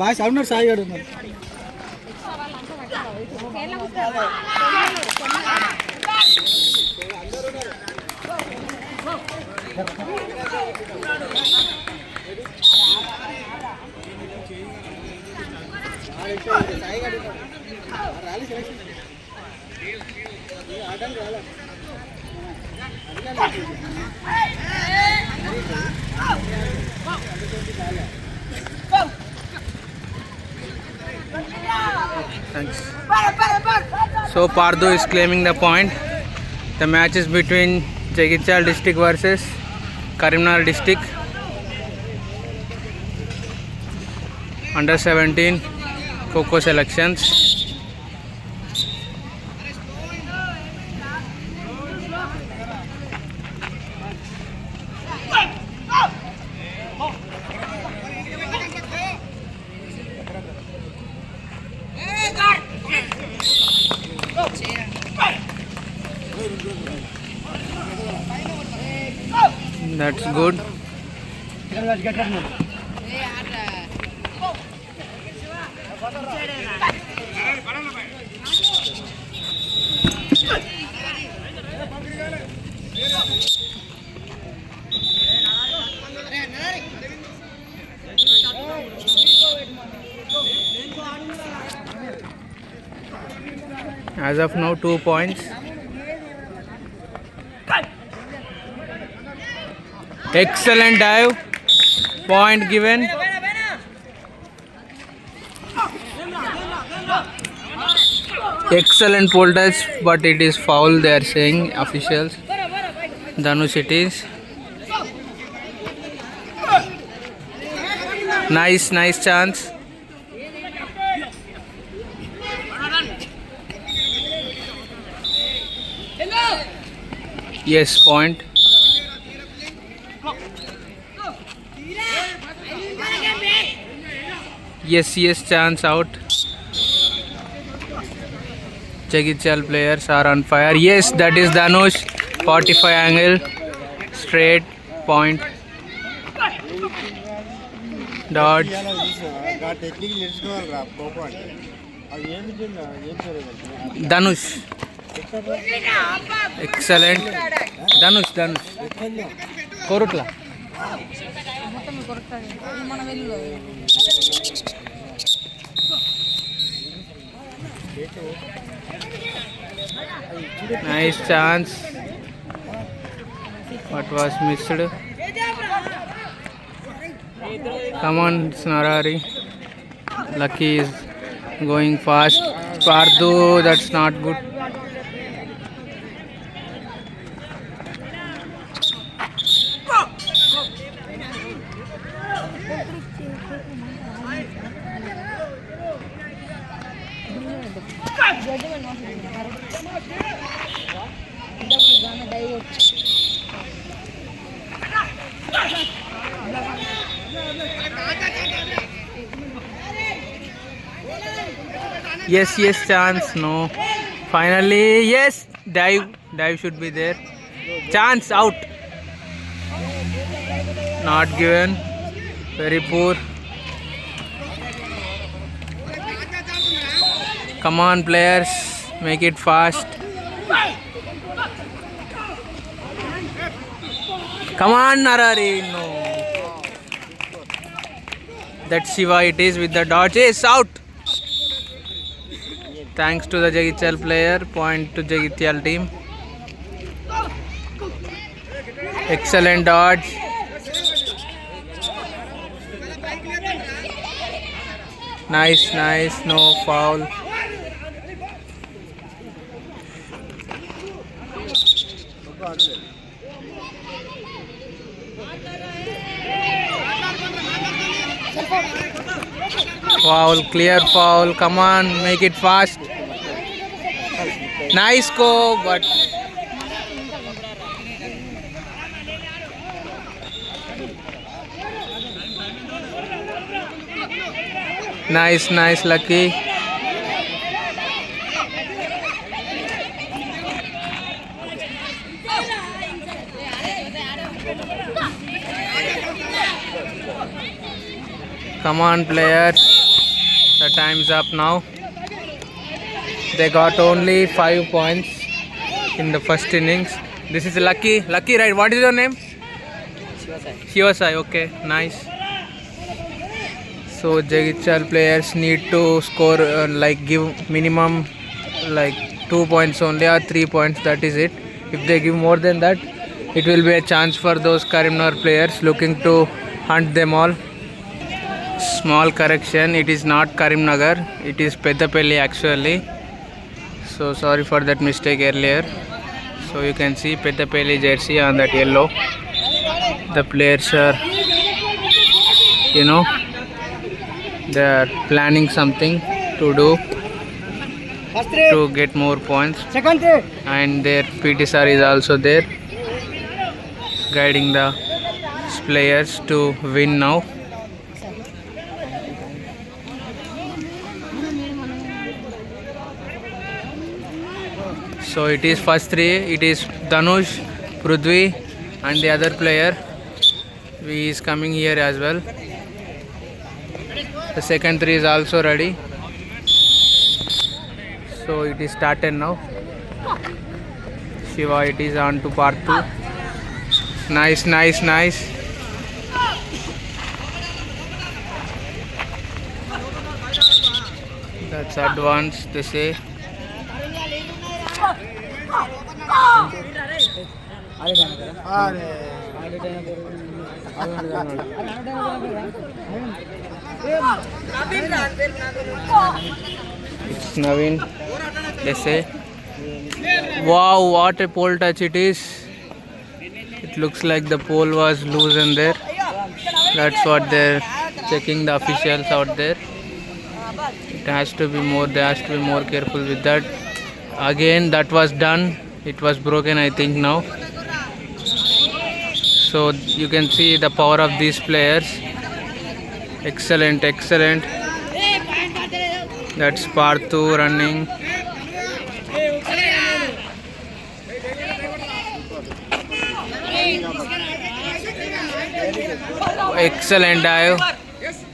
Bye sound Sai గడు రాలి selection ఆడడానికి రాలా Thanks. So Pardu is claiming the point. The match is between Jagitial district versus Karimnagar district under 17 Kho selections. That's good. As of now, 2 points. Excellent dive. Point given. Excellent pole touch, but it is foul. They are saying officials. Dhanush it is. Nice chance. Yes, point. Yes, chance out. Jagitial players are on fire. Yes, that is Dhanush. 45 angle. Straight point. Dodge. Dhanush. Excellent. Dhanush. Korutla. Nice chance, but was missed. Come on, Snarari. Lucky is going fast. Pardu, that's not good. Yes, chance. No. Finally, yes. Dive should be there. Chance out. Not given. Very poor. Come on, players. Make it fast. Come on, Narari. No. That's Shiva. It is with the dodge. Yes, out. Thanks to the Jagitial player. Point to Jagitial team. Excellent dodge. Nice. No foul. Foul, clear foul. Come on, make it fast. Nice go, but nice, Lucky. Come on, players. The time's up now. They got only 5 points in the first innings. This is Lucky. Lucky, right? What is your name? Shivasai. Okay, nice. So Jagichal players need to score give minimum 2 points only or 3 points. That is it. If they give more than that, it will be a chance for those Karimnagar players looking to hunt them all. Small correction, it is not Karimnagar, it is Peddapalli actually. So sorry for that mistake earlier. So you can see Peddapalli jersey on that yellow. The players are, they are planning something to do to get more points. And their PT sir is also there, guiding the players to win now. So it is first three, it is Dhanush, Prudvi and the other player. He is coming here as well. The second three is also ready. So it is started now. Shiva, it is on to part 2. Nice. That's advanced, they say. It's Naveen, they say. Wow, what a pole touch it is. It looks like the pole was loose in there. That's what they're checking, the officials out there. It has to be more, they has to be more careful with that. Again, that was done. It was broken, I think now. So you can see the power of these players. Excellent. That's part 2 running. Excellent dive.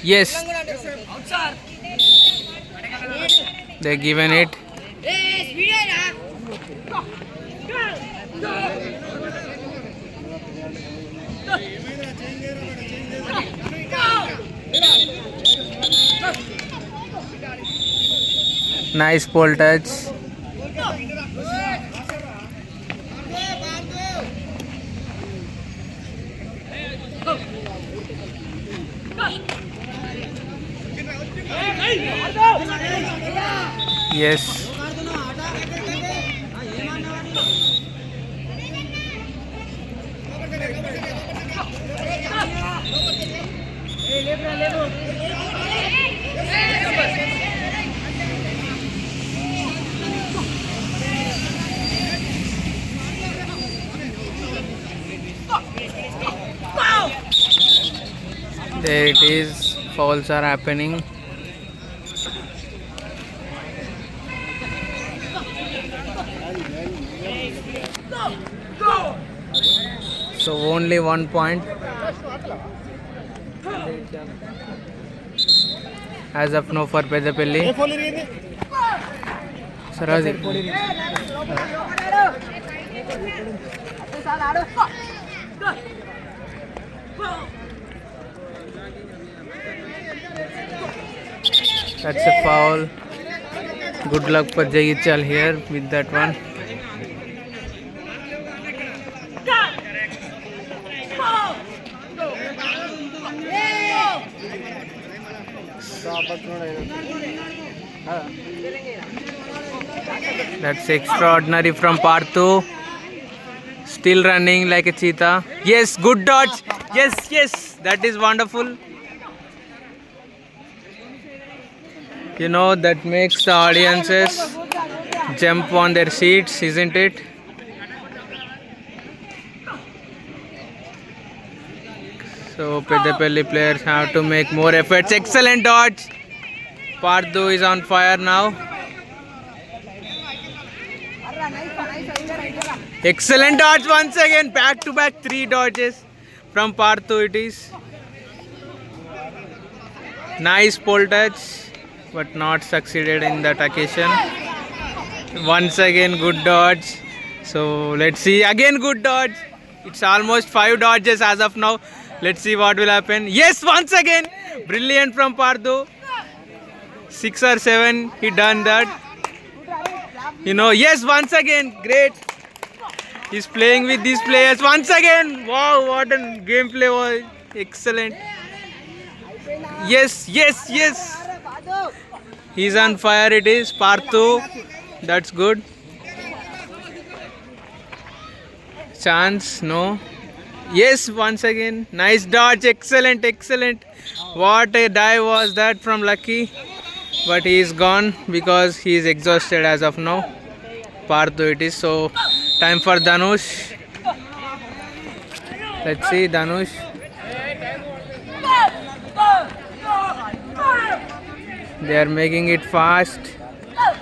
Yes. They given it. Nice pole touch. Yes. There it is. Fouls are happening. So only 1 point as of now for Peddapalli. Sarazi. That's a foul. Good luck for Jagichal here with that one. That's extraordinary from Parthu. Still running like a cheetah. Yes, good dodge. Yes, that is wonderful. That makes the audiences jump on their seats, isn't it? So Peddapalli players have to make more efforts. Excellent dodge. Parthu is on fire now. Excellent dodge once again. Back to back 3 dodges from Parthu it is. Nice pole touch, but not succeeded in that occasion. Once again, good dodge. So let's see. Again, good dodge. It's almost 5 dodges as of now. Let's see what will happen. Yes, once again. Brilliant from Parthu. 6 or 7, he done that. Yes, once again. Great. He's playing with these players once again. Wow, what a gameplay was. Excellent. Yes. He's on fire, it is. Parthu. That's good. Chance, no. Yes, once again. Nice dodge. Excellent. What a dive was that from Lucky. But he is gone because he is exhausted as of now. Parthu it is. So, time for Dhanush. Let's see, Dhanush. They are making it fast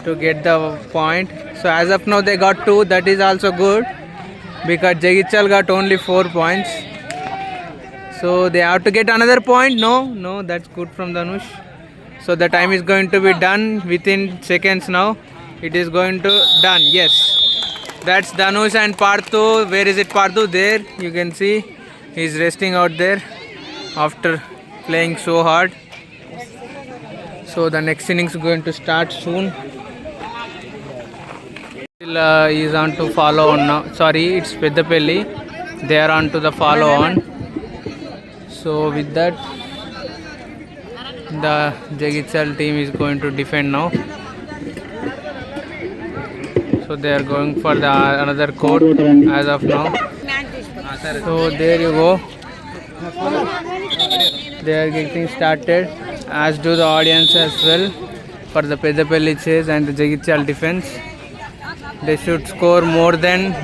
to get the point. So as of now they got 2. That is also good because Jagichal got only 4 points. So they have to get another point. No, that's good from Dhanush. So the time is going to be done within seconds now. It is going to done. Yes, that's Dhanush and Parthu. Where is it, Parthu? There you can see he's resting out there after playing so hard. So the next innings is going to start soon. Still is on to follow on now. Sorry, it's Peddapelli. They are on to the follow on. So with that, the Jagichal team is going to defend now. So they are going for the another court as of now. So there you go. They are getting started, as do the audience as well, for the Peddapelli chase and the Jagichal defense. They should score more than,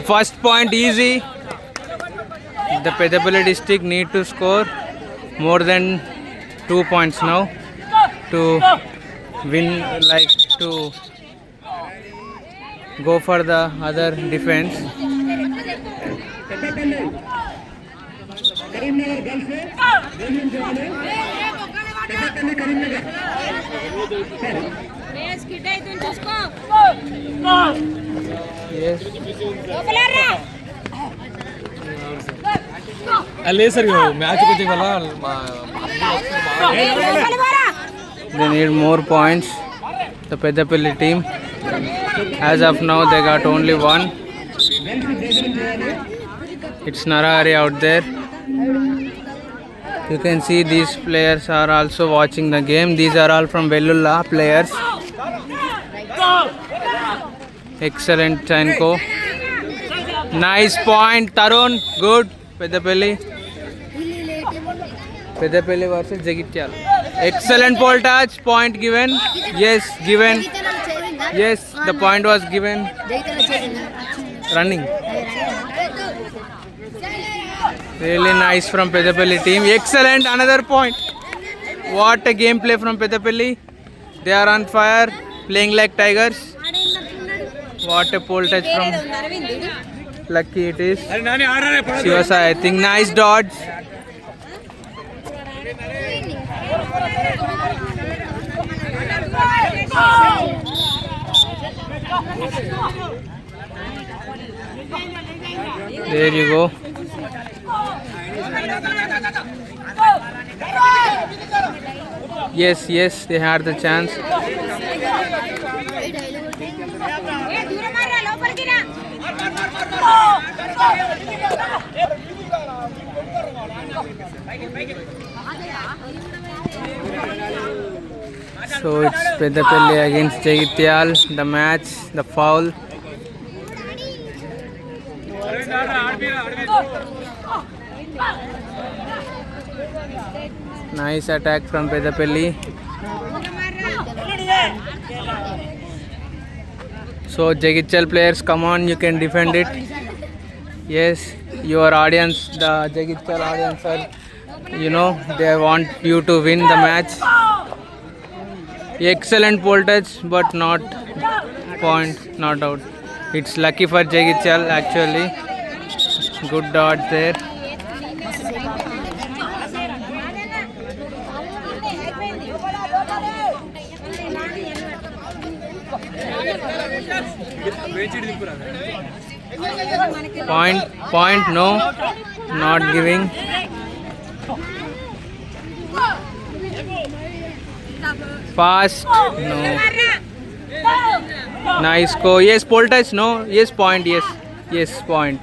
first point easy. The Peddapelli district need to score more than 2 points now to win, to go for the other defense. Yes. They need more points. The Peddapelli team. As of now, they got only 1. It's Narahari out there. You can see these players are also watching the game. These are all from Velulla players. Excellent Chanko. Nice point, Tarun. Good. Peddapelli versus Jagichal. Excellent pole touch. Point given. Yes, given. Yes, the point was given. Running. Really nice from Peddapelli team. Excellent. Another point. What a gameplay from Peddapelli. They are on fire. Playing like tigers. What a pole touch from Lucky it is. Shivasai, I think. Nice dodge. There you go. Yes, they had the chance. So it's Peddapelli against Jagichal. The match, the foul. Nice attack from Peddapelli. So Jagichal players, come on, you can defend it. Yes, your audience, the Jagichal audience are, they want you to win the match. Excellent pole touch, but not point, not out. It's lucky for Jagichal actually. Good dodge there. Point, no, not giving. Fast, no. Nice go. Yes, pole touch, no. Yes, point, yes, point.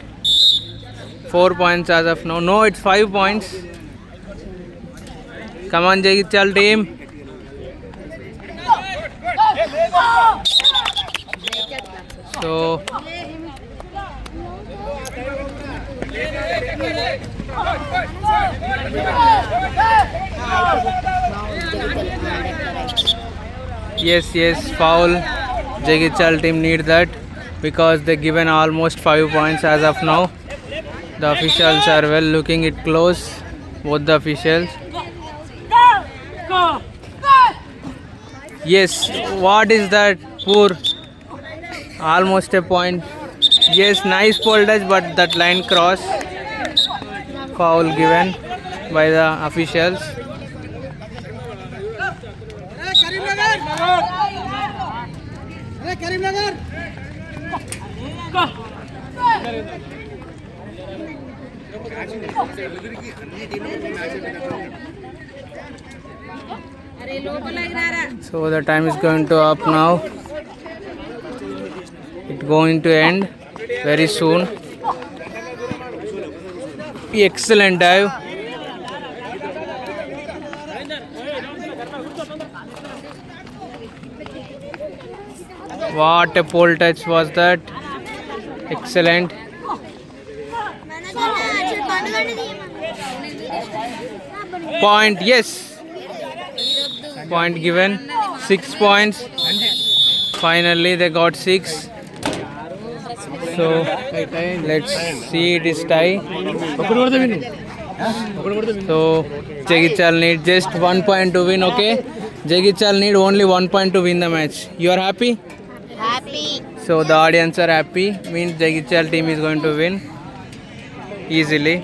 4 points as of now. No, it's 5 points. Come on, Jagityal team. So yes, foul. Jagityal team need that because they given almost 5 points as of now. The officials are well looking it close. Both the officials. Yes, what is that? Poor. Almost a point. Yes, nice pole touch, but that line cross. Foul given by the officials. Karimnagar. So the time is going to up now. It's going to end very soon. Excellent dive. What a pole touch was that. Excellent. Point, yes. Point given. 6 points. Finally they got 6. So let's see, it is tie. So Jagityal need just 1 point to win, okay? Jagityal need only 1 point to win the match. You are happy? Happy. So the audience are happy, means Jagityal team is going to win easily.